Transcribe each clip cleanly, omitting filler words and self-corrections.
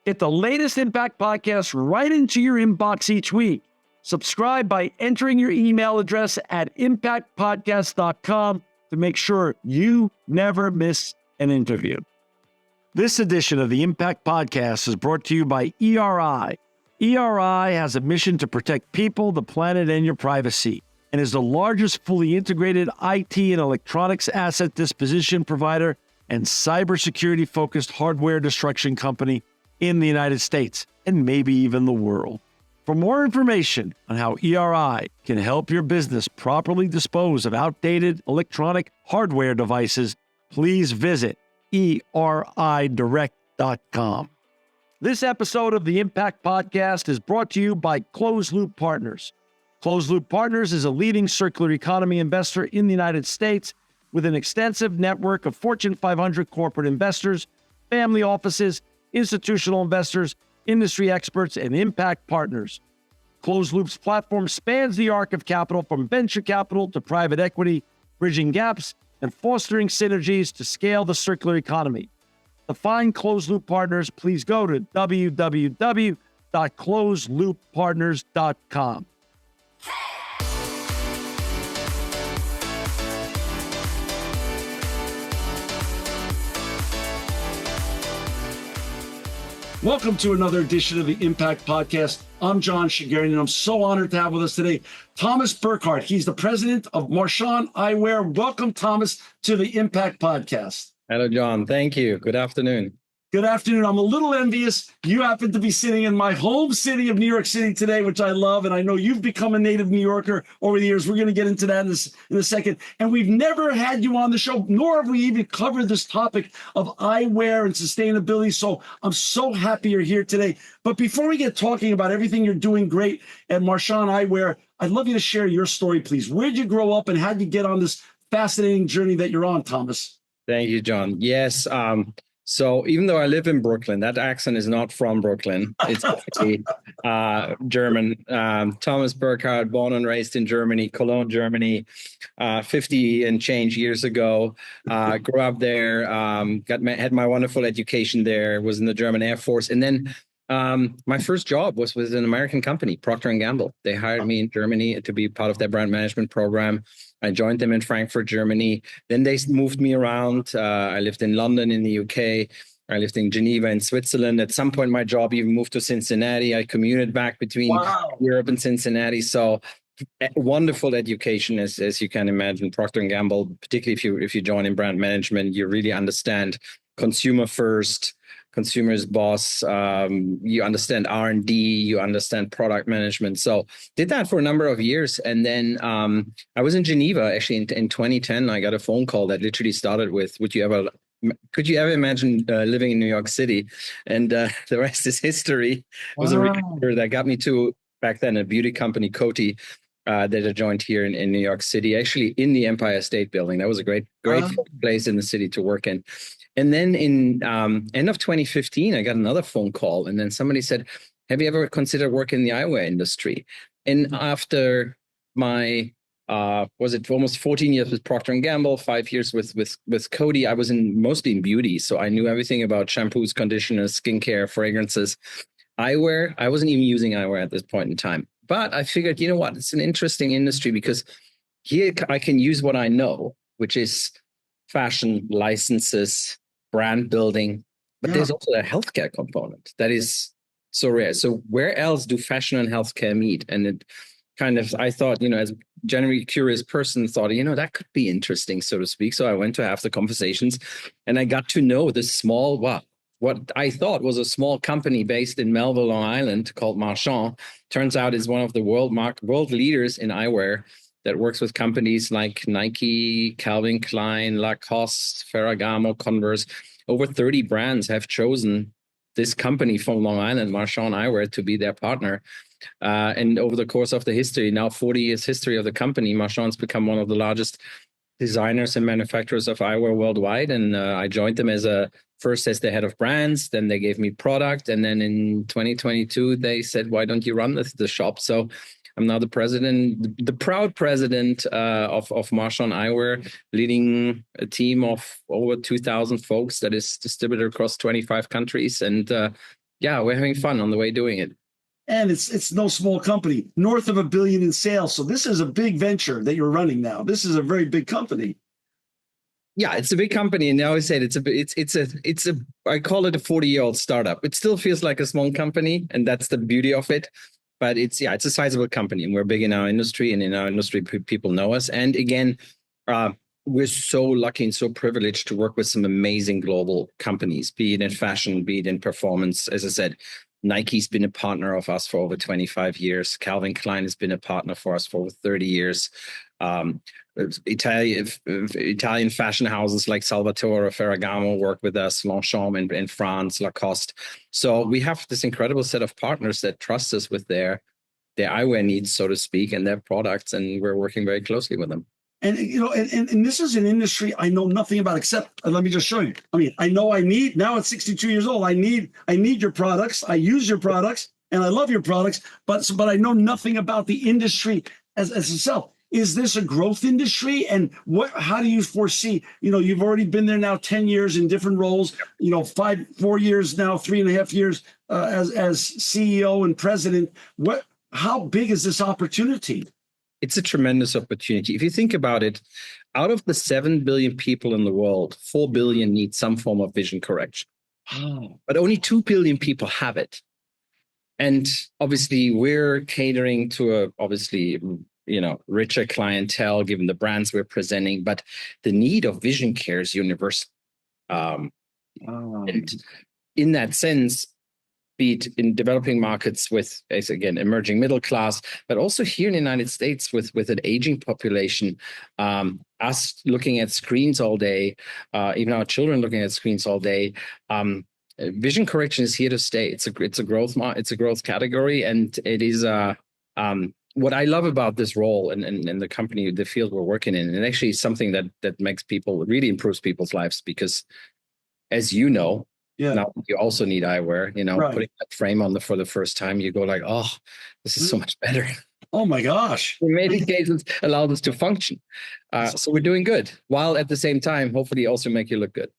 Get the latest Impact podcast right into your inbox each week. Subscribe by entering your email address at impactpodcast.com to make sure you never miss an interview. This edition of the Impact Podcast is brought to you by ERI. ERI has a mission to protect people, the planet, and your privacy, and is the largest fully integrated IT and electronics asset disposition provider and cybersecurity-focused hardware destruction company in the United States, and maybe even the world. For more information on how ERI can help your business properly dispose of outdated electronic hardware devices, please visit eridirect.com. This episode of the Impact Podcast is brought to you by Closed Loop Partners. Closed Loop Partners is a leading circular economy investor in the United States with an extensive network of Fortune 500 corporate investors, family offices, institutional investors, industry experts, and impact partners. Closed Loop's platform spans the arc of capital from venture capital to private equity, bridging gaps and fostering synergies to scale the circular economy. To find Closed Loop Partners, please go to www.closedlooppartners.com. Welcome to another edition of the Impact Podcast. I'm John Shigarian, and I'm so honored to have with us today Thomas Burkhardt. He's the president of Marchon Eyewear. Welcome, Thomas, to the Impact Podcast. Hello, John. Thank you. Good afternoon. Good afternoon. I'm a little envious. You happen to be sitting in my home city of New York City today, which I love. And I know you've become a native New Yorker over the years. We're going to get into that in a second. And we've never had you on the show, nor have we even covered this topic of eyewear and sustainability. So I'm so happy you're here today. But before we get talking about everything you're doing great at Marchon Eyewear, I'd love you to share your story, please. Where'd you grow up and how'd you get on this fascinating journey that you're on, Thomas? Thank you, John. Yes. So even though I live in Brooklyn, that accent is not from Brooklyn. It's actually German. Thomas Burkhardt, born and raised in Germany, Cologne, Germany, 50 and change years ago. Grew up there, had my wonderful education there, was in the German Air Force. And then my first job was with an American company, Procter & Gamble. They hired me in Germany to be part of their brand management program. I joined them in Frankfurt, Germany. Then they moved me around. I lived in London in the UK. I lived in Geneva in Switzerland. At some point, my job even moved to Cincinnati. I commuted back between Europe and Cincinnati. So wonderful education, as you can imagine. Procter & Gamble, particularly if you join in brand management, you really understand consumer first, consumer's boss. You understand R&D, you understand product management. So did that for a number of years. And then I was in Geneva, actually in 2010, I got a phone call that literally started with, could you ever imagine living in New York City? And the rest is history. It was a recruiter that got me to, back then, a beauty company, Coty, that I joined here in New York City, actually in the Empire State Building. That was a great place in the city to work in. And then in end of 2015, I got another phone call. And then somebody said, have you ever considered working in the eyewear industry? And after my, almost 14 years with Procter & Gamble, 5 years with Coty, I was mostly in beauty. So I knew everything about shampoos, conditioners, skincare, fragrances. Eyewear, I wasn't even using eyewear at this point in time. But I figured, you know what, it's an interesting industry because here I can use what I know, which is fashion, licenses, brand building, but there's also a healthcare component that is so rare. So where else do fashion and healthcare meet? And it kind of, I thought, as a generally curious person, thought, that could be interesting, so to speak. So I went to have the conversations and I got to know this small, what I thought was a small company based in Melville, Long Island called Marchon. Turns out is one of the world leaders in eyewear that works with companies like Nike, Calvin Klein, Lacoste, Ferragamo, Converse. Over 30 brands have chosen this company from Long Island, Marchon Eyewear, to be their partner. And over the course of the history, now 40 years history of the company, Marchon's become one of the largest designers and manufacturers of eyewear worldwide. And I joined them first as the head of brands, then they gave me product. And then in 2022, they said, why don't you run the shop? So I'm now the president, the proud president of Marchon Eyewear, leading a team of over 2,000 folks that is distributed across 25 countries. And Yeah, we're having fun on the way doing it. And it's no small company, north of $1 billion in sales. So this is a big venture that you're running now. This is a very big company. Yeah, it's a big company, and I always say it's a I call it a 40-year-old startup. It still feels like a small company, and that's the beauty of it. But it's a sizable company, and we're big in our industry, and in our industry, people know us. And again, we're so lucky and so privileged to work with some amazing global companies, be it in fashion, be it in performance. As I said, Nike's been a partner of us for over 25 years. Calvin Klein has been a partner for us for over 30 years. Italian fashion houses like Salvatore Ferragamo work with us, Marchon in France, Lacoste. So we have this incredible set of partners that trust us with their eyewear needs, so to speak, and their products, and we're working very closely with them. And and this is an industry I know nothing about, except let me just show you. I mean, I know now at 62 years old, I need your products. I use your products, and I love your products, but I know nothing about the industry as itself. Is this a growth industry? And how do you foresee, you've already been there now 10 years in different roles, 4 years now, 3.5 years as CEO and president. How big is this opportunity? It's a tremendous opportunity. If you think about it, out of the 7 billion people in the world, 4 billion need some form of vision correction. Oh. But only 2 billion people have it. And obviously, we're catering to richer clientele, given the brands we're presenting. But the need of vision care is universal. And in that sense, be it in developing markets with, again, emerging middle class, but also here in the United States with an aging population, us looking at screens all day, even our children looking at screens all day, vision correction is here to stay. It's a growth category, and it is what I love about this role and the company, the field we're working in, and actually something that makes really improves people's lives, because as you know. Yeah. Now you also need eyewear, right. Putting that frame on for the first time, you go like, oh, this is so much better. Oh my gosh. In many cases, allowed us to function. So we're doing good, while at the same time, hopefully also make you look good.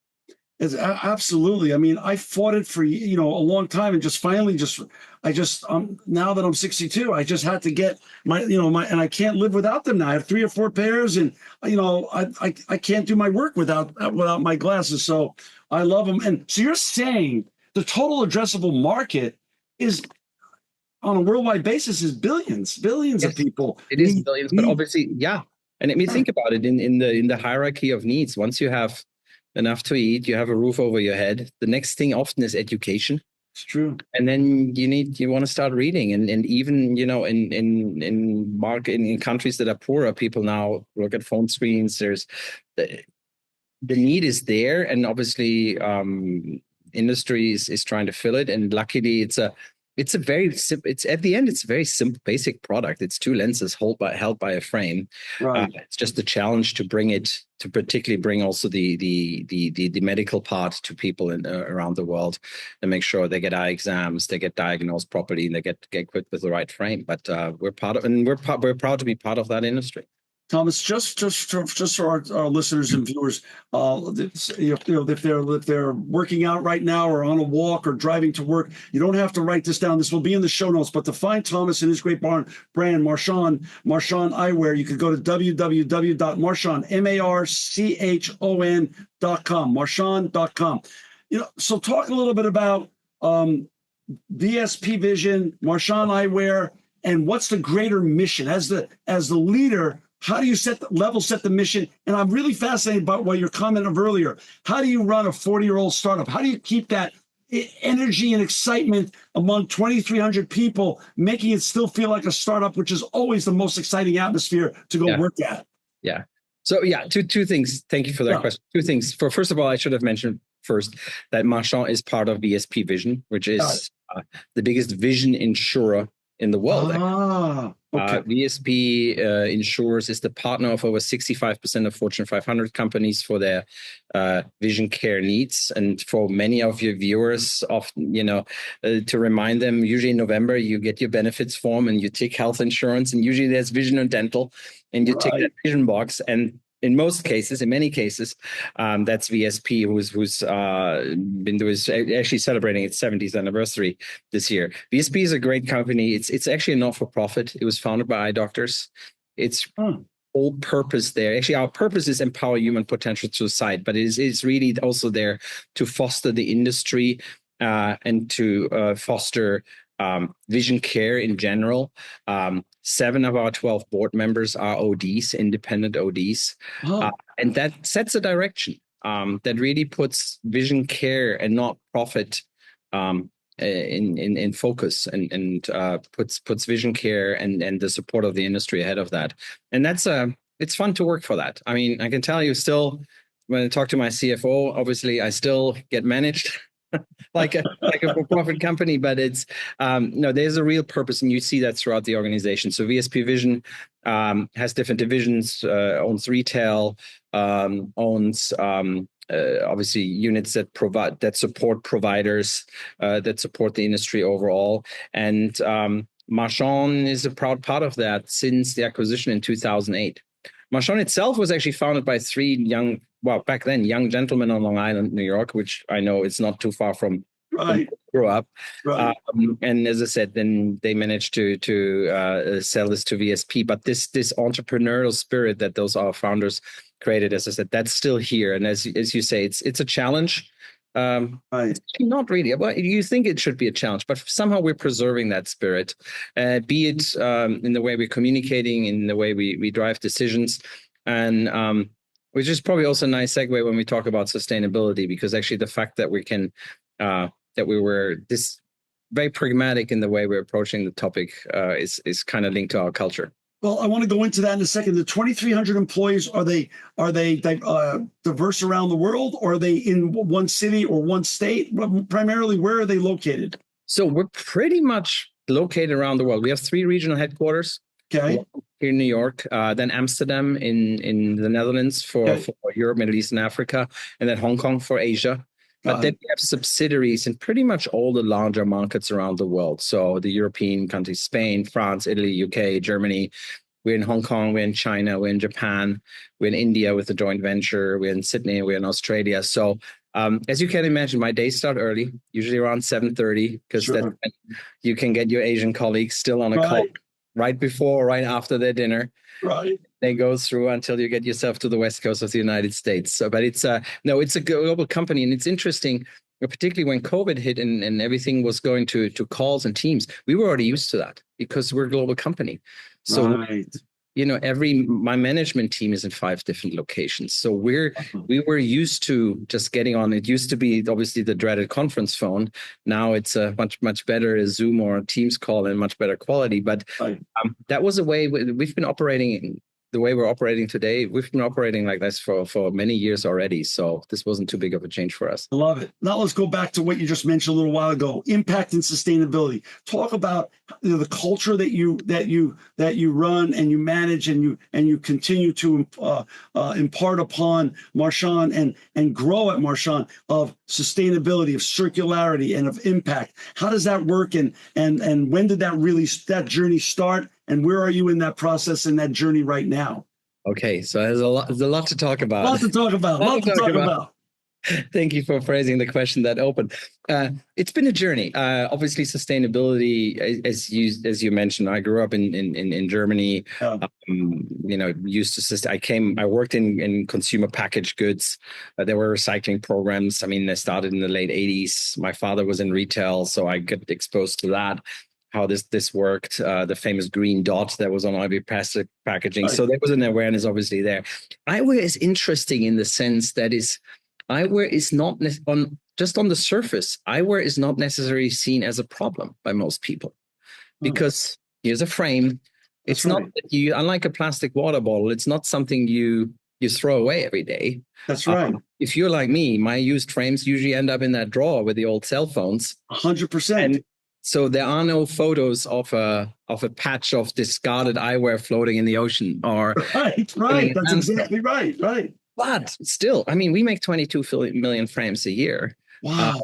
Absolutely. I mean, I fought it for, a long time, and just finally now that I'm 62, I just had to get and I can't live without them now. I have 3 or 4 pairs, and, I can't do my work without my glasses. So I love them. And so you're saying the total addressable market is, on a worldwide basis, is billions yes. of people. It is billions, but obviously, yeah. And I mean, think about it in the hierarchy of needs. Once you have enough to eat, you have a roof over your head, the next thing often is education. It's true. And then you want to start reading, and even in countries that are poorer, people now look at phone screens. There's the need is there, and obviously industry is trying to fill it, and luckily it's a very simple. It's at the end, it's a very simple, basic product. It's 2 lenses held by a frame. Right. It's just a challenge to particularly bring also the medical part to people around the world, and make sure they get eye exams, they get diagnosed properly, and they get equipped with the right frame. But we're proud to be part of that industry. Thomas, just for our listeners and viewers, if they're working out right now, or on a walk, or driving to work, you don't have to write this down. This will be in the show notes. But to find Thomas and his great brand, Marchon Eyewear, you could go to www.marchon.com, marchon.com. So talk a little bit about VSP Vision, Marchon Eyewear, and what's the greater mission as the leader. How do you set the mission? And I'm really fascinated by what your comment of earlier. How do you run a 40-year-old startup? How do you keep that energy and excitement among 2,300 people, making it still feel like a startup, which is always the most exciting atmosphere to go work at? Yeah. So two things. Thank you for that question. 2 things. First of all, I should have mentioned first that Marchon is part of VSP Vision, which is the biggest vision insurer in the world. Okay. VSP Insurers is the partner of over 65% of Fortune 500 companies for their vision care needs. And for many of your viewers, often, to remind them, usually in November, you get your benefits form and you tick health insurance, and usually there's vision and dental, and you tick that vision box. And in many cases, that's VSP, who's been doing actually celebrating its 70th anniversary this year. VSP is a great company. It's actually a not-for-profit. It was founded by eye doctors. It's whole purpose there. Actually, our purpose is empower human potential through sight, but it's really also there to foster the industry and to foster vision care in general. 7 of our 12 board members are ODs, independent ODs. And that sets a direction that really puts vision care and not profit in focus and puts vision care and the support of the industry ahead of that. And that's it's fun to work for that. I mean, I can tell you still, when I talk to my CFO, obviously I still get managed like a for-profit company, but it's no, there's a real purpose, and you see that throughout the organization. So VSP Vision has different divisions, owns retail, owns obviously units that support providers, that support the industry overall, and Marchon is a proud part of that since the acquisition in 2008. Marchon itself was actually founded by 3 back then, young gentlemen on Long Island, New York, which I know it's not too far from grew up. Right. And as I said, then they managed to sell this to VSP. But this entrepreneurial spirit that those our founders created, as I said, that's still here. And as you say, it's a challenge. Not really. Well, you think it should be a challenge, but somehow we're preserving that spirit, be it in the way we're communicating, in the way we drive decisions, and which is probably also a nice segue when we talk about sustainability, because actually the fact that we can that we were this very pragmatic in the way we're approaching the topic is kind of linked to our culture. Well, I want to go into that in a second. The 2,300 employees, are they diverse around the world, or are they in one city or one state? Primarily, where are they located? So we're pretty much located around the world. We have 3 regional headquarters. Okay. Here in New York, then Amsterdam in the Netherlands for Europe, Middle East, and Africa, and then Hong Kong for Asia. But then we have subsidiaries in pretty much all the larger markets around the world. So the European countries, Spain, France, Italy, UK, Germany. We're in Hong Kong, we're in China, we're in Japan, we're in India with the joint venture, we're in Sydney, we're in Australia. So as you can imagine, my days start early, usually around 7:30, because that's when you can get your Asian colleagues still on a call right before, right after their dinner. Right. They go through until you get yourself to the West Coast of the United States. So, but it's it's a global company, and it's interesting, particularly when COVID hit and everything was going to calls and Teams. We were already used to that because we're a global company. So, my management team is in 5 different locations. So we were used to just getting on. It used to be obviously the dreaded conference phone. Now it's a much better Zoom or Teams call and much better quality. But that was a way we've been operating. The way we're operating today, we've been operating like this for many years already. So this wasn't too big of a change for us. I love it. Now let's go back to what you just mentioned a little while ago: impact and sustainability. Talk about the culture that you run and you manage and you continue to impart upon Marchon and grow at Marchon, of sustainability, of circularity, and of impact. How does that work? And when did that journey start? And where are you in that process and that journey right now? Okay, so there's a lot to talk about. A lot to talk about. Thank you for phrasing the question that open. It's been a journey. Obviously, sustainability, as you mentioned, I grew up in Germany. Used to I worked in consumer packaged goods. There were recycling programs. I mean, they started in the late 80s. My father was in retail, so I got exposed to that. How this worked, the famous green dot that was on every plastic packaging. So there was an awareness obviously there. Eyewear is interesting in the sense that eyewear is not just on the surface. Eyewear is not necessarily seen as a problem by most people, because here's a frame. It's not that you, unlike a plastic water bottle, it's not something you throw away every day. That's right. If you're like me, my used frames usually end up in that drawer with the old cell phones. 100%. So there are no photos of a patch of discarded eyewear floating in the ocean, or right. That's exactly right. But still, I mean, we make 22 million frames a year. Wow.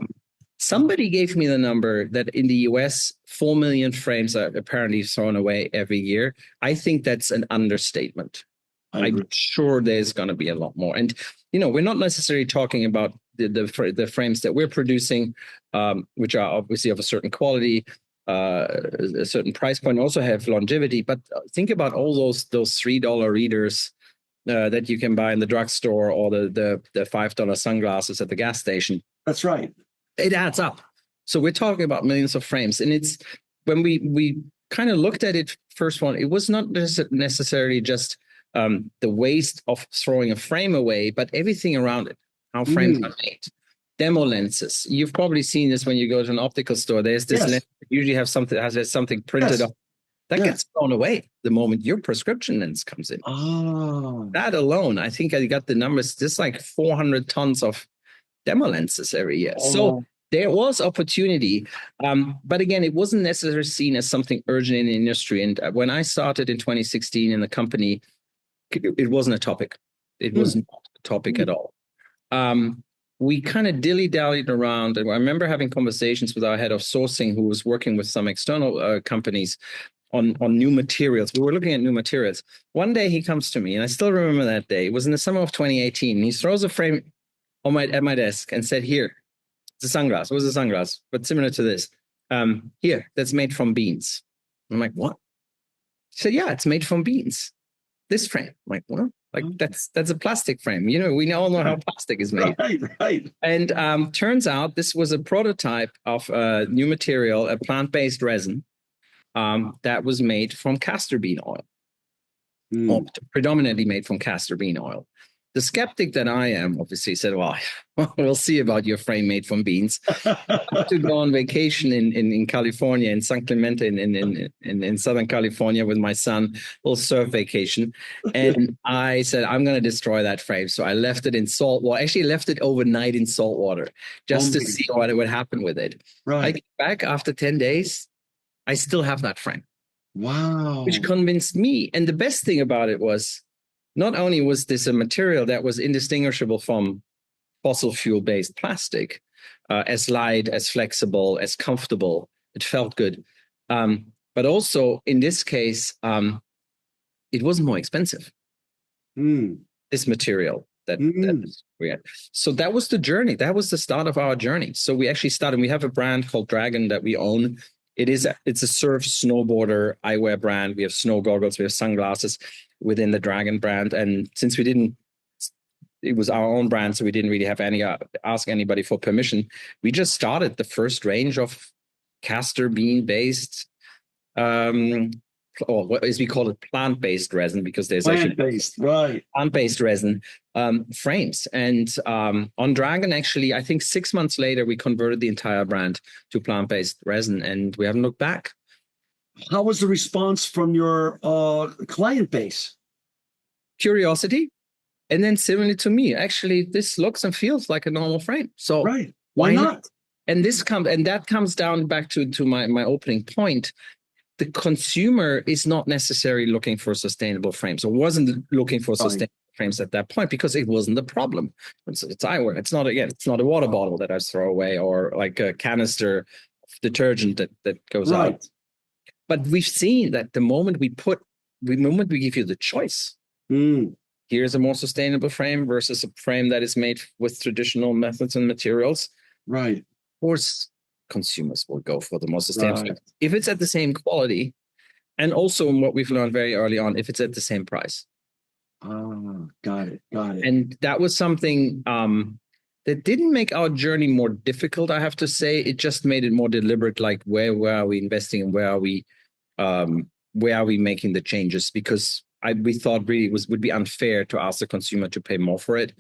Somebody gave me the number that in the US, 4 million frames are apparently thrown away every year. I think that's an understatement. I'm sure there's going to be a lot more. And, we're not necessarily talking about the frames that we're producing, which are obviously of a certain quality, a certain price point, also have longevity. But think about all those $3 readers that you can buy in the drugstore, or the $5 sunglasses at the gas station. That's right. It adds up. So we're talking about millions of frames. And it's when we kind of looked at it first one, it was not necessarily just the waste of throwing a frame away, but everything around it, how frames are made. Demo lenses. You've probably seen this when you go to an optical store. There's this lens that usually has something printed up. That gets thrown away the moment your prescription lens comes in. Oh. That alone, I think I got the numbers, there's like 400 tons of demo lenses every year. Oh. So there was opportunity. But again, it wasn't necessarily seen as something urgent in the industry. And when I started in 2016 in the company, it wasn't a topic. It was not a topic at all. We kind of dilly-dallied around. And I remember having conversations with our head of sourcing, who was working with some external companies on new materials. We were looking at new materials. One day he comes to me, and I still remember that day. It was in the summer of 2018. He throws a frame at my desk and said, "Here, it's a sunglass. It was a sunglass, but similar to this. Here, that's made from beans." I'm like, "What?" He said, "Yeah, it's made from beans. This frame." I'm like, "What?" Like that's a plastic frame. We all know how plastic is made. Right. And turns out this was a prototype of a new material, a plant-based resin that was made from castor bean oil, or predominantly made from castor bean oil. The skeptic that I am obviously said, "Well, we'll see about your frame made from beans." To go on vacation in California, in San Clemente, in Southern California with my son, little surf vacation. And I said, "I'm going to destroy that frame." So I left it in salt water. Actually left it overnight in salt water just to see what would happen with it. Right. I came back after 10 days. I still have that frame. Wow. Which convinced me. And the best thing about it was, not only was this a material that was indistinguishable from fossil fuel-based plastic, as light, as flexible, as comfortable, it felt good. But also, in this case, it wasn't more expensive. This material that we had. So that was the journey. That was the start of our journey. So we actually started, we have a brand called Dragon that we own. It's a surf snowboarder eyewear brand. We have snow goggles, we have sunglasses within the Dragon brand. And since it was our own brand, so we didn't really have ask anybody for permission. We just started the first range of castor bean based, or what is we call it, plant-based resin, because there's plant-based resin frames. And on Dragon, actually, I think 6 months later, we converted the entire brand to plant-based resin, and we haven't looked back. How was the response from your client base? Curiosity. And then similarly to me, actually, this looks and feels like a normal frame. So why not? And that comes down back to my opening point. The consumer is not necessarily looking for sustainable frames, or wasn't looking for sustainable frames at that point, because it wasn't the problem. It's eyewear. It's not a water bottle that I throw away, or like a canister of detergent that goes out. But we've seen that the moment we give you the choice, here's a more sustainable frame versus a frame that is made with traditional methods and materials. Right. Of course, consumers will go for the more sustainable. If it's at the same quality, and also what we've learned very early on, if it's at the same price. Got it. And that was something that didn't make our journey more difficult, I have to say. It just made it more deliberate, like where are we investing and where are we making the changes? Because we thought really would be unfair to ask the consumer to pay more for it.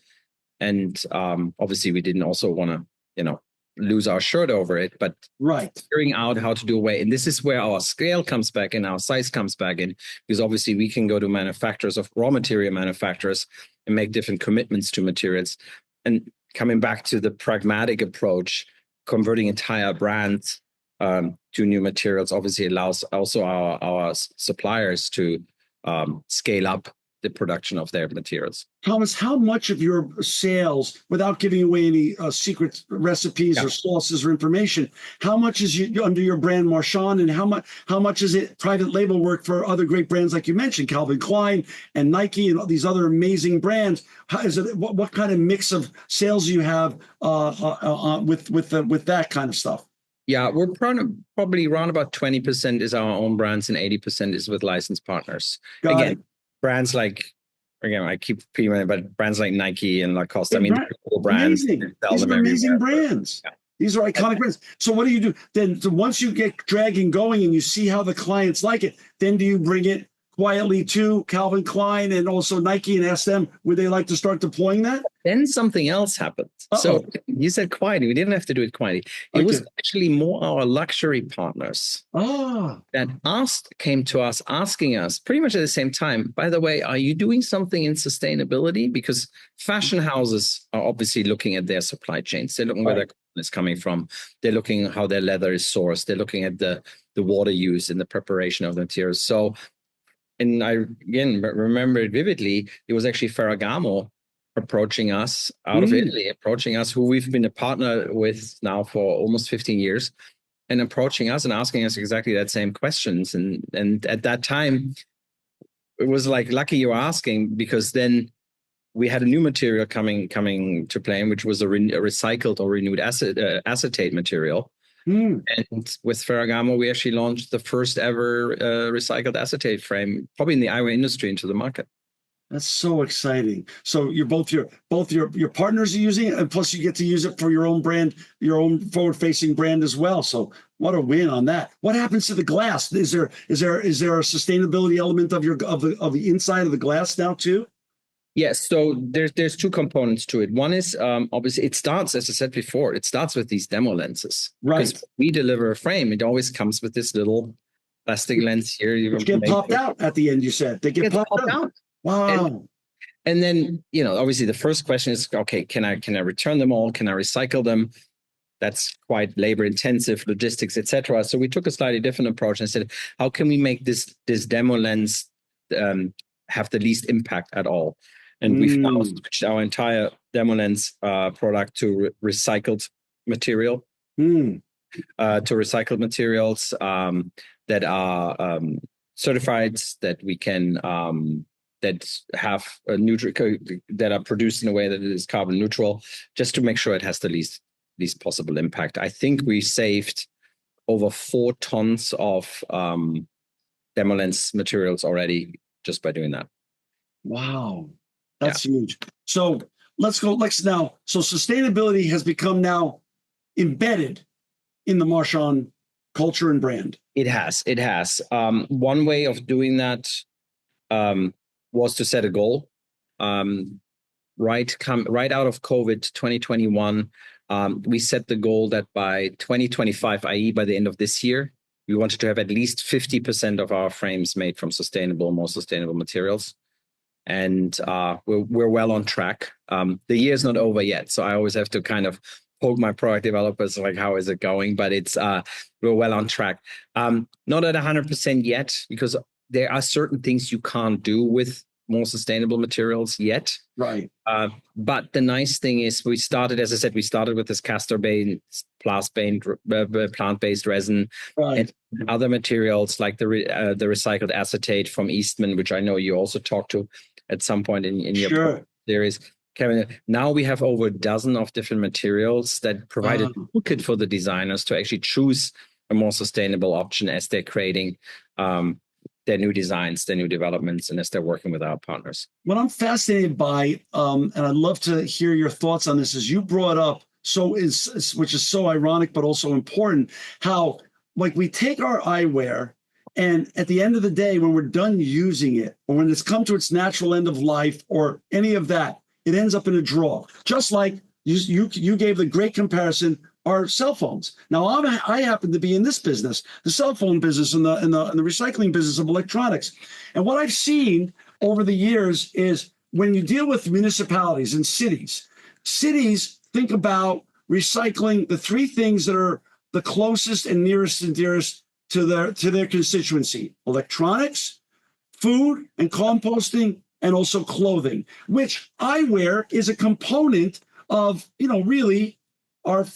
And obviously we didn't also want to, lose our shirt over it, but figuring out how to do away. And this is where our scale comes back in, our size comes back in, because obviously we can go to manufacturers of raw material manufacturers and make different commitments to materials. And coming back to the pragmatic approach, converting entire brands to new materials obviously allows also our suppliers to scale up the production of their materials. Thomas, how much of your sales, without giving away any secret recipes or sauces or information, how much is under your brand Marchon, and how much is it private label work for other great brands like you mentioned, Calvin Klein and Nike and all these other amazing brands? How is it? What kind of mix of sales do you have with that kind of stuff? Yeah, we're probably around about 20% is our own brands and 80% is with licensed partners. Brands like, I keep repeating, but brands like Nike and Lacoste. I mean, cool brands. Amazing. These are amazing brands. These are iconic brands. So what do you do then? So once you get dragging going and you see how the clients like it, then do you bring it quietly to Calvin Klein and also Nike and ask them, would they like to start deploying that? Then something else happened. So you said quietly. We didn't have to do it quietly. It was actually more our luxury partners that came to us asking us pretty much at the same time, by the way, are you doing something in sustainability? Because fashion houses are obviously looking at their supply chains. They're looking where their cotton is coming from. They're looking at how their leather is sourced. They're looking at the water used in the preparation of the materials. So, and I, again, remember it vividly, it was actually Ferragamo approaching us out of Italy, who we've been a partner with now for almost 15 years, and approaching us and asking us exactly that same questions. And at that time, it was like, lucky you were asking, because then we had a new material coming to play, which was a recycled or renewed acetate material. And with Ferragamo, we actually launched the first ever recycled acetate frame, probably in the eyewear industry, into the market. That's so exciting. So you're both your partners are using it, and plus you get to use it for your own brand, your own forward-facing brand as well. So what a win on that. What happens to the glass? Is there a sustainability element of the inside of the glass now too? Yes, so there's two components to it. One is obviously it starts, as I said before, it starts with these demo lenses. Right. Because we deliver a frame, it always comes with this little plastic lens here. Which get popped out at the end, you said. They get popped out. Wow. And then, obviously the first question is, okay, can I return them all? Can I recycle them? That's quite labor intensive, logistics, etc. So we took a slightly different approach and said, how can we make this demo lens have the least impact at all? And we've now switched our entire demo lens product to recycled material, to recycled materials that are certified, that we can that have a neutral, that are produced in a way that is carbon neutral, just to make sure it has the least possible impact. I think we saved over 4 tons of demo lens materials already just by doing that. Wow. That's huge. So let's now. So sustainability has become now embedded in the Marchon culture and brand. It has. One way of doing that was to set a goal. Right out of COVID 2021, we set the goal that by 2025, i.e. by the end of this year, we wanted to have at least 50% of our frames made from more sustainable materials. And we're well on track. The year's not over yet, so I always have to kind of poke my product developers, like, how is it going? But it's we're well on track. Not at 100% yet, because there are certain things you can't do with more sustainable materials yet. Right. But the nice thing is, we started with this castor-based, plant-based resin, and other materials like the recycled acetate from Eastman, which I know you also talked to at some point in your series, Kevin. Now we have over a dozen of different materials that provide a toolkit for the designers to actually choose a more sustainable option as they're creating their new designs, their new developments, and as they're working with our partners. What I'm fascinated by, and I'd love to hear your thoughts on this, is you brought up, which is so ironic but also important, how like we take our eyewear, and at the end of the day, when we're done using it, or when it's come to its natural end of life, or any of that, it ends up in a drawer. Just like you gave the great comparison, our cell phones. Now, I happen to be in this business, the cell phone business, and the recycling business of electronics. And what I've seen over the years is, when you deal with municipalities and cities think about recycling the 3 things that are the closest and nearest and dearest to their constituency: electronics, food and composting, and also clothing, which eyewear is a component of, really our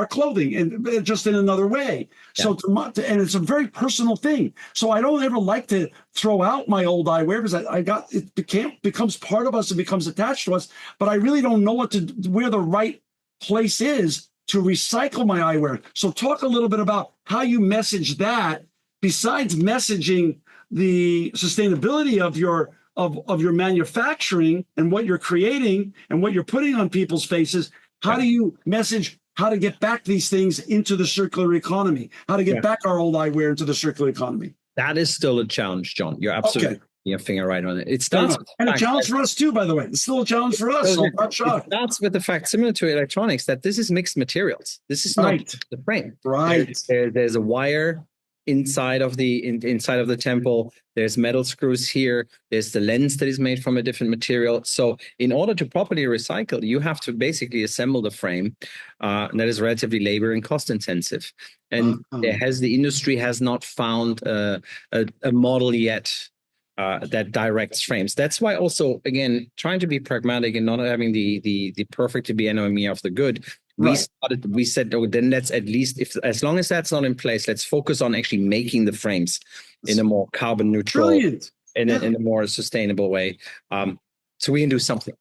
clothing, and just in another way. Yeah. So and it's a very personal thing. So I don't ever like to throw out my old eyewear, because it becomes part of us and becomes attached to us. But I really don't know where the right place is to recycle my eyewear. So talk a little bit about how you message that, besides messaging the sustainability of your manufacturing and what you're creating and what you're putting on people's faces. How do you message how to get back these things into the circular economy? How to get back our old eyewear into the circular economy? That is still a challenge, John. You're absolutely your finger right on it. It starts and a challenge for us too, by the way. It's still a challenge for us. So I'm not shocked. It starts with the fact, similar to electronics, that this is mixed materials. This is not the frame. Right. There's a wire inside of the temple. There's metal screws here. There's the lens that is made from a different material. So in order to properly recycle, you have to basically assemble the frame, and that is relatively labor and cost intensive. And the industry has not found a model yet that directs frames. That's why also, again, trying to be pragmatic and not having the perfect to be enemy of the good. We said, oh, then let's at least, as long as that's not in place, let's focus on actually making the frames in a more carbon neutral, in a more sustainable way. So we can do something.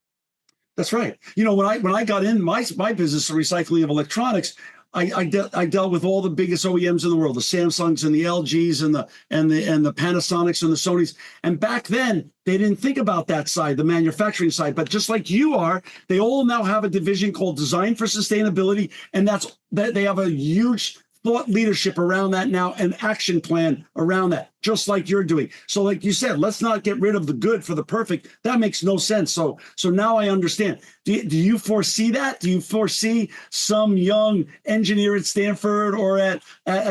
That's right. When I got in my business of recycling of electronics, I dealt with all the biggest OEMs in the world, the Samsungs and the LGs and the Panasonics and the Sonys. And back then, they didn't think about that side, the manufacturing side. But just like you are, they all now have a division called Design for Sustainability, and they have a huge thought leadership around that now, and action plan around that, just like you're doing. So like you said, let's not get rid of the good for the perfect. That makes no sense. So now I understand. Do you foresee that? Do you foresee some young engineer at Stanford or at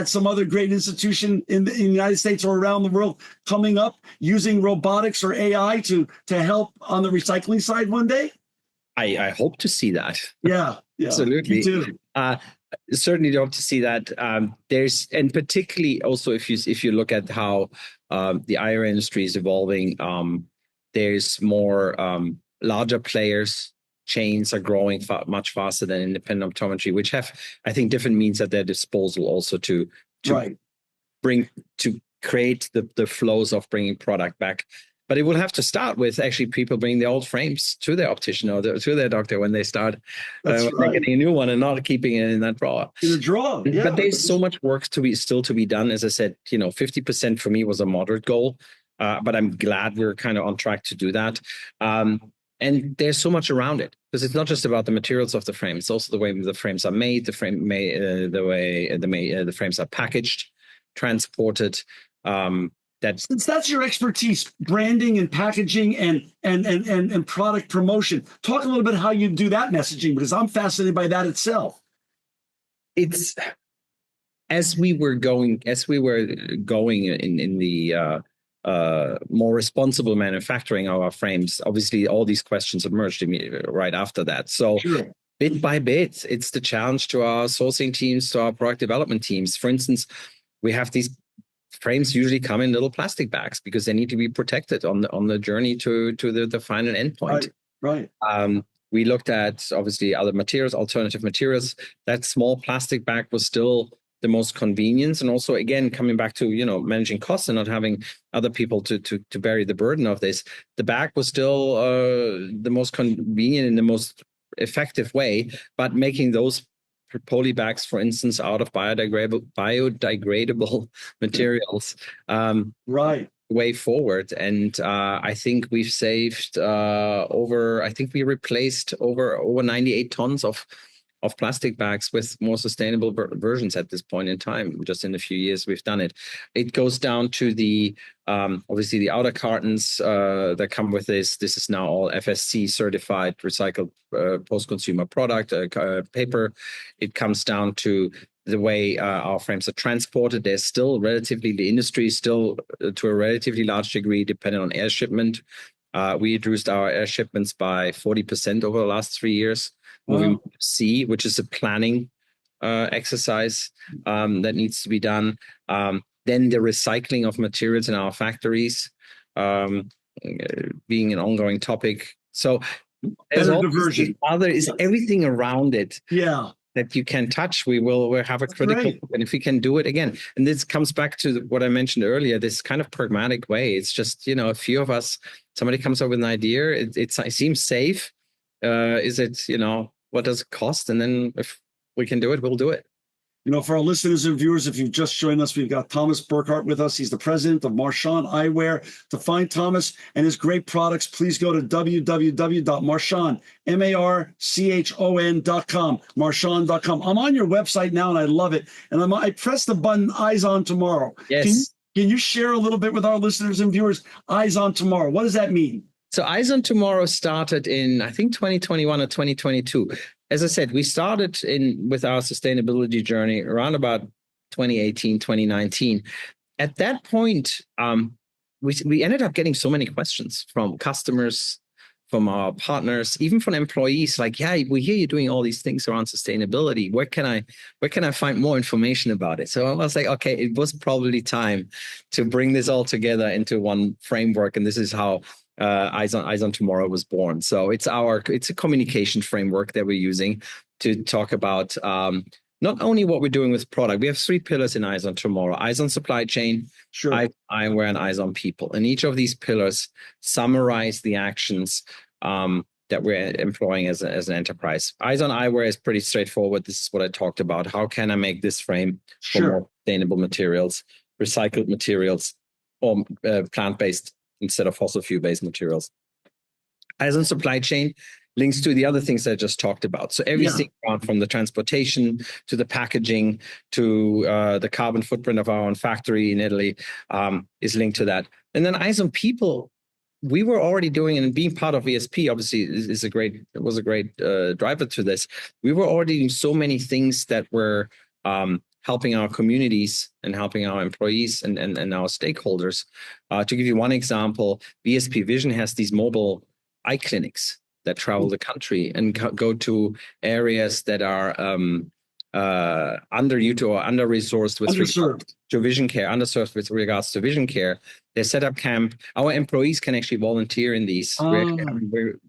some other great institution in the United States or around the world coming up using robotics or AI to help on the recycling side one day? I hope to see that. Yeah, absolutely. Me too. Certainly hope to see that. There's, and particularly also if you look at how the eyewear industry is evolving, there's more larger players. Chains are growing much faster than independent optometry, which have, I think, different means at their disposal also to create the flows of bringing product back. But it will have to start with actually people bringing the old frames to their optician or to their doctor when they start getting a new one and not keeping it in that drawer. In the drawer, yeah. But there's so much work still to be done. As I said, 50% for me was a moderate goal, but I'm glad we're kind of on track to do that. And there's so much around it, because it's not just about the materials of the frame; it's also the way the frames are made, the way the frames are packaged, transported. Since that's your expertise, branding and packaging and product promotion, talk a little bit how you do that messaging, because I'm fascinated by that itself. It's as we were going in the more responsible manufacturing of our frames. Obviously, all these questions emerged right after that. So. Sure. Bit by bit, it's the challenge to our sourcing teams, to our product development teams. For instance, we have these frames usually come in little plastic bags because they need to be protected on the journey to the final endpoint. Right. We looked at obviously other materials, alternative materials. That small plastic bag was still the most convenient, and also again coming back to managing costs and not having other people to bear the burden of this. The bag was still the most convenient and the most effective way, but making those poly bags, for instance, out of biodegradable materials, way forward. And I think we've saved we replaced over 98 tons of plastic bags with more sustainable versions at this point in time. Just in a few years, we've done it. It goes down to the obviously the outer cartons that come with this. This is now all FSC certified recycled post-consumer product paper. It comes down to the way our frames are transported. There's still the industry is still to a relatively large degree dependent on air shipment. We reduced our air shipments by 40% over the last 3 years. Moving to sea, which is a planning exercise that needs to be done. Then the recycling of materials in our factories. being an ongoing topic. So there's Better all diversion. is everything around it. Yeah. That you can touch, we'll have a critical Great. look. And if we can do it again, and this comes back to what I mentioned earlier, this kind of pragmatic way. It's just, a few of us, somebody comes up with an idea, it seems safe. Is it, what does it cost? And then if we can do it, we'll do it. For our listeners and viewers, if you've just joined us, we've got Thomas Burkhardt with us. He's the president of Marchon Eyewear. To find Thomas and his great products, please go to www.marchon, marchon.com, marchon.com. I'm on your website now, and I love it. And I pressed the button, Eyes on Tomorrow. Yes. Can you share a little bit with our listeners and viewers, Eyes on Tomorrow? What does that mean? So Eyes on Tomorrow started in, I think, 2021 or 2022. As I said, we started with our sustainability journey around about 2018, 2019. At that point, we ended up getting so many questions from customers, from our partners, even from employees, like, yeah, we hear you doing all these things around sustainability. Where can I find more information about it? So I was like, okay, it was probably time to bring this all together into one framework. And this is how Eyes on Tomorrow was born. So it's a communication framework that we're using to talk about not only what we're doing with product. We have 3 pillars in Eyes on Tomorrow: Eyes on Supply Chain, Sure. Eyewear, and Eyes on People. And each of these pillars summarize the actions that we're employing as an enterprise. Eyes on Eyewear is pretty straightforward. This is what I talked about. How can I make this frame for more sustainable materials, recycled materials, or plant-based instead of fossil fuel-based materials? Eyes on Supply Chain links to the other things I just talked about. So everything from the transportation to the packaging to the carbon footprint of our own factory in Italy is linked to that. And then Eyes on People, we were already doing, and being part of ESP obviously was a great driver to this. We were already doing so many things that were helping our communities and helping our employees and our stakeholders. To give you one example, ESP Vision has these mobile eye clinics that travel the country and go to areas that are underutilized or under-resourced with regard to vision care, underserved with regards to vision care. They set up camp. Our employees can actually volunteer in these.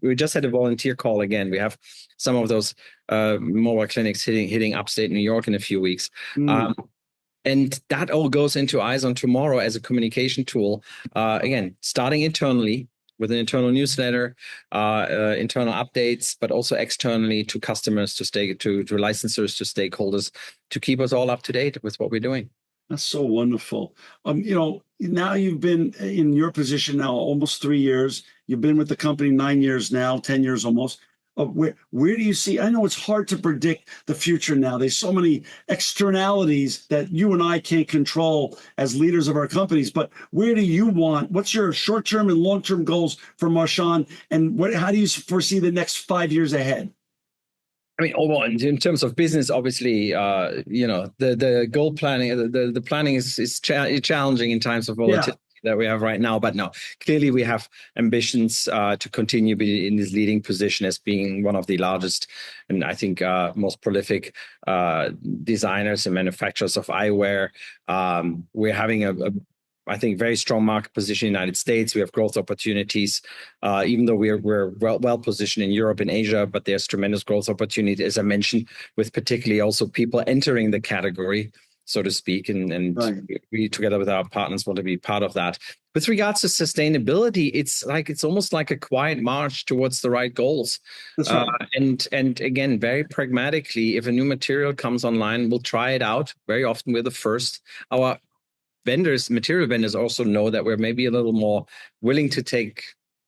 We just had a volunteer call again. We have some of those mobile clinics hitting upstate New York in a few weeks. And that all goes into Eyes on Tomorrow as a communication tool. Again, starting internally with an internal newsletter, internal updates, but also externally to customers, to licensors, to stakeholders, to keep us all up to date with what we're doing. That's so wonderful. Now you've been in your position now almost 3 years. You've been with the company 9 years now, 10 years almost. Where do you see? I know it's hard to predict the future now. There's so many externalities that you and I can't control as leaders of our companies. But where do you what's your short-term and long-term goals for Marchon? And how do you foresee the next 5 years ahead? I mean, in terms of business, obviously, the goal planning, the planning is challenging in times of volatility that we have right now. But no, clearly we have ambitions to continue being in this leading position as being one of the largest and I think most prolific designers and manufacturers of eyewear. We're having I think, very strong market position in the United States. We have growth opportunities, even though we're well positioned in Europe and Asia, but there's tremendous growth opportunity, as I mentioned, with particularly also people entering the category, so to speak, and we together with our partners want to be part of that. With regards to sustainability, it's almost like a quiet march towards the right goals. That's right. And again, very pragmatically, if a new material comes online, we'll try it out. Very often we're the first. Our material vendors also know that we're maybe a little more willing to take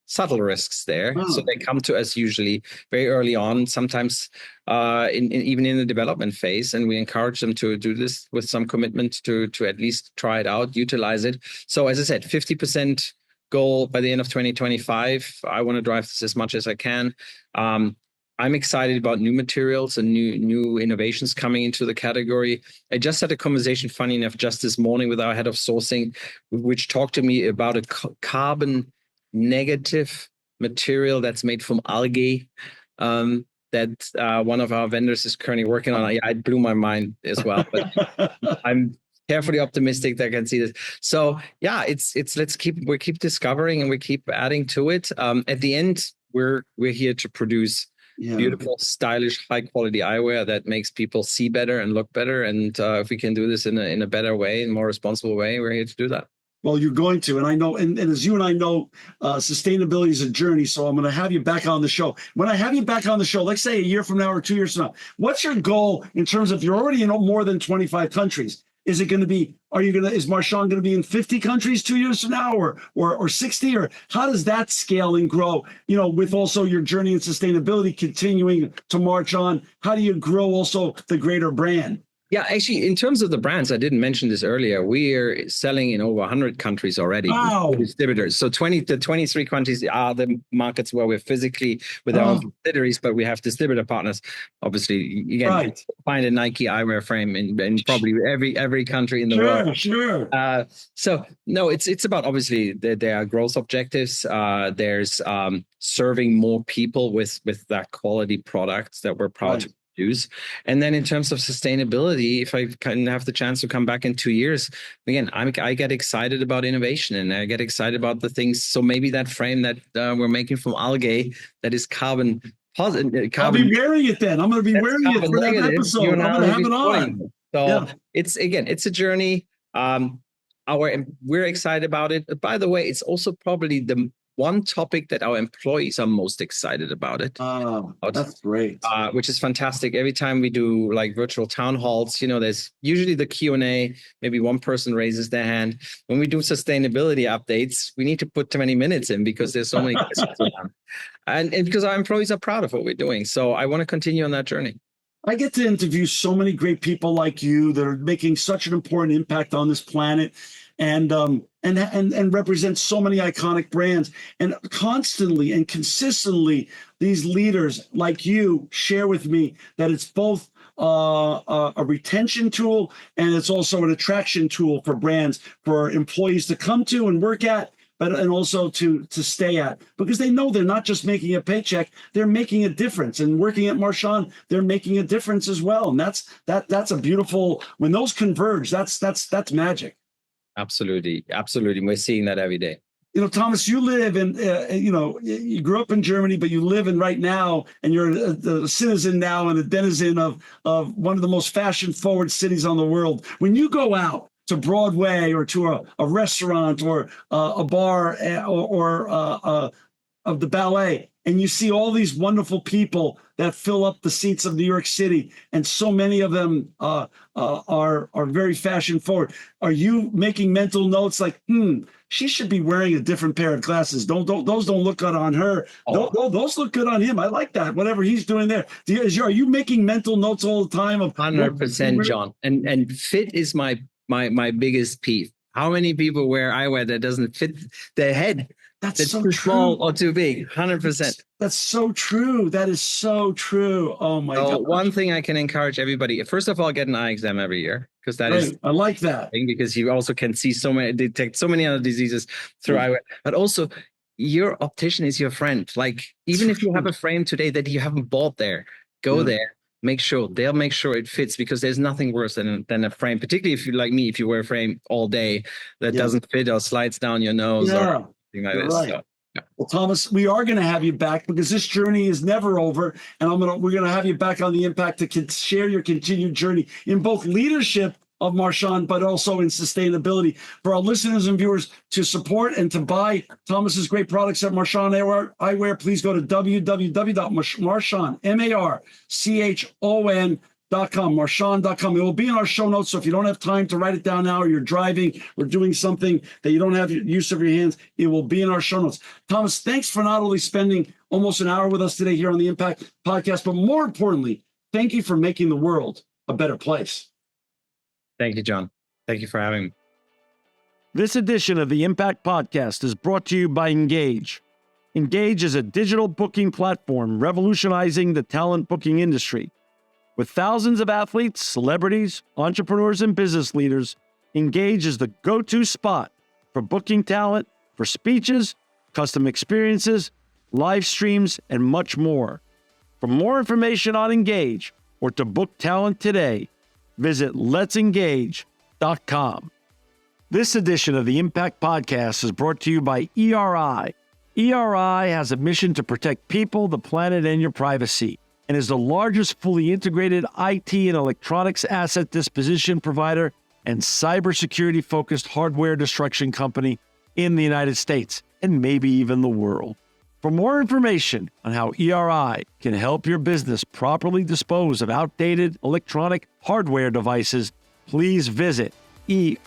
subtle risks there. So they come to us usually very early on, sometimes even in the development phase, and we encourage them to do this with some commitment to at least try it out, utilize it. So as I said, 50% goal by the end of 2025. I want to drive this as much as I can. I'm excited about new materials and new innovations coming into the category. I just had a conversation, funny enough, just this morning with our head of sourcing, which talked to me about a carbon negative material that's made from algae that one of our vendors is currently working on. It blew my mind as well, but I'm carefully optimistic that can see this. So yeah, we keep discovering and we keep adding to it. At the end, we're here to produce beautiful, stylish, high quality eyewear that makes people see better and look better. And if we can do this in a better way, in a more responsible way, we're here to do that. Well, you're going to, and I know, and as you and I know, sustainability is a journey. So I'm going to have you back on the show. When I have you back on the show, let's say a year from now or 2 years from now, what's your goal in terms of, you're already in more than 25 countries? Is it going to be, is Marchon going to be in 50 countries 2 years from now or 60? Or how does that scale and grow, with also your journey in sustainability continuing to march on? How do you grow also the greater brand? Yeah, actually, in terms of the brands, I didn't mention this earlier. We are selling in over 100 countries already. Wow. Distributors. So 23 countries are the markets where we're physically with our own subsidiaries, but we have distributor partners. Obviously, you can find a Nike eyewear frame in probably every country in the world. Sure. So no, it's about, obviously there are growth objectives. There's serving more people with that quality products that we're proud to use. And then in terms of sustainability, if I can have the chance to come back in 2 years, again, I get excited about innovation and I get excited about the things. So maybe that frame that we're making from algae that is carbon positive. I'll be wearing it then. I'm going to be wearing it for that episode. I'm going to have it on. So it's a journey. We're excited about it. By the way, it's also probably the one topic that our employees are most excited about it. Oh, that's great. Which is fantastic. Every time we do like virtual town halls, there's usually the Q&A, maybe one person raises their hand. When we do sustainability updates, we need to put 20 minutes in because there's so many questions around. And because our employees are proud of what we're doing. So I want to continue on that journey. I get to interview so many great people like you that are making such an important impact on this planet and represent so many iconic brands. And constantly and consistently, these leaders like you share with me that it's both a retention tool and it's also an attraction tool for brands, for employees to come to and work at, and also to stay at, because they know they're not just making a paycheck, they're making a difference. And working at Marchon, they're making a difference as well. And that's a beautiful, when those converge, that's magic. Absolutely. We're seeing that every day. Thomas, you live in, you grew up in Germany, but you live in right now, and you're a citizen now and a denizen of one of the most fashion-forward cities on the world. When you go out to Broadway or to a restaurant or a bar or of the ballet, and you see all these wonderful people that fill up the seats of New York City, and so many of them are very fashion forward. Are you making mental notes like, she should be wearing a different pair of glasses? Those don't look good on her. Those look good on him. I like that. Whatever he's doing there. Are you making mental notes all the time? 100%, John. And fit is my biggest peeve. How many people wear eyewear that doesn't fit their head? That's so too small or too big. 100%. That's so true. That is so true. Oh my God. One thing I can encourage everybody, first of all, get an eye exam every year, because I like that. Because you also can see detect so many other diseases through eyewear. But also, your optician is your friend. Like, even if you have a frame today that you haven't bought there, go there. They'll make sure it fits, because there's nothing worse than a frame, particularly if you, like me, if you wear a frame all day that doesn't fit or slides down your nose or anything like this. Right. So, well, Thomas, we are going to have you back, because this journey is never over, and we're going to have you back on the Impact to share your continued journey in both leadership of Marchon, but also in sustainability. For our listeners and viewers, to support and to buy Thomas's great products at Marchon Eyewear, please go to www.marchon.com. It will be in our show notes, so if you don't have time to write it down now, or you're driving or doing something that you don't have use of your hands, it will be in our show notes. Thomas, thanks for not only spending almost an hour with us today here on the Impact Podcast, but more importantly, thank you for making the world a better place. Thank you, John. Thank you for having me. This edition of the Impact Podcast is brought to you by Engage. Engage is a digital booking platform revolutionizing the talent booking industry. With thousands of athletes, celebrities, entrepreneurs, and business leaders, Engage is the go-to spot for booking talent, for speeches, custom experiences, live streams, and much more. For more information on Engage or to book talent today, visit letsengage.com. EriCorp.com. This edition of the Impact Podcast is brought to you by ERI. ERI has a mission to protect people, the planet, and your privacy, and is the largest fully integrated IT and electronics asset disposition provider and cybersecurity-focused hardware destruction company in the United States, and maybe even the world. For more information on how ERI can help your business properly dispose of outdated electronic hardware devices, please visit eridirect.com.